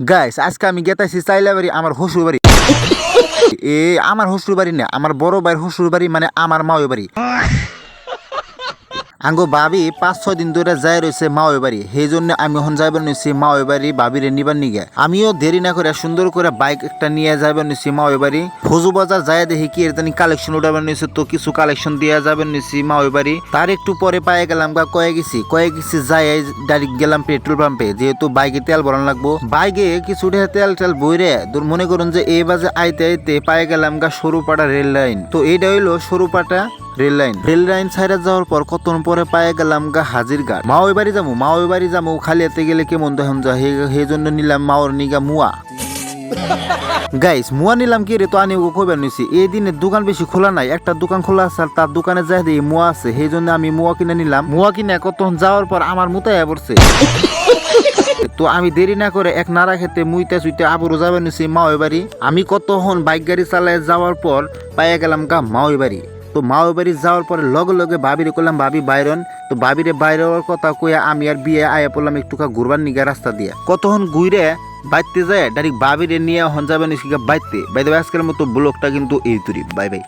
Guys আজকে আমি গেতাছি চাইলাবাড়ি আমার শ্বশুর বাড়ি। আমার শ্বশুর বাড়ি না, আমার বড় ভাইয়ের শ্বশুর বাড়ি, মানে আমার মাওই বাড়ি। আঙ্গো ভাবি 5-6 দিন ধরে যাই রয়েছে মাওই বাড়ি, সেই জন্য আমি এখন যাইবার নিছি মাওই বাড়ি ভাবিরে নিবার নিগে। আমিও দেরি না করে সুন্দর করে বাইক একটা নিয়ে যাইবার নিছি মাওই বাড়ি। ফজু বাজার যায় দেখি কি এর কালেকশন উঠাবার নিছি, তো কিছু কালেকশন দিয়ে যাবেন নিছি মাওই বাড়ি। তার একটু পরে পায়ে গেলাম কয়ে গেছি যাই ডাইরেক্ট গেলাম পেট্রোল পাম্পে, যেহেতু বাইকে তেল ভরান লাগবো। বাইকে কিছু তেল বইরে দূর মনে করুন যে এই বাজে আইতে আইতে পায়ে গেলাম সরুপাটা রেল লাইন। তো এইটা হইলো সরুপাটা রেল লাইন ছাইরা যাওয়ার পর কতক্ষণ পরে পায়ে গেলাম হাজিরঘাট। মাওই বাড়ি যাবো খালি হাতে গেলে কেমন তখন যা, সেই জন্য নিলাম মাওর নিগা মুয়া। গাইস মুয়া নিলাম কি রে, তো আনি কইবার নিছি। এই দিনে দোকান বেশি খোলা নাই, একটা দোকান খোলা আছে, আর তার দোকানে যাই দিয়ে মুয়া আছে, সেই জন্য আমি মুয়া কিনে নিলাম। মুয়া কিনে কতক্ষণ যাওয়ার পর আমার মুতায় পড়ছে। তো আমি দেরি না করে এক নাড়া খেতে মুইতে সুইতে আবারও যাবে নিছি মাওই বাড়ি। আমি কতক্ষণ বাইক গাড়ি চালায় যাওয়ার পর পাইয়া গেলাম মাওই বাড়ি। তো মাওই বাড়ি যাওয়ার পরে লগে লগে ভাবিরে কইলাম ভাবি বাইরন। তো ভাবিরে বাইরে হওয়ার কথা কইয়া আমি আর বিয়ে আয়া পড়লাম একটু ঘুরবার নিগা রাস্তা দিয়ে। কতক্ষণ ঘুরে বাইতে যায় ডাইরেক্ট ভাবিরে নিয়ে হন যাবে নিছি বাইতে। বাইতে আজকের মতো ব্লগটা কিন্তু এই তুরি। Bye bye.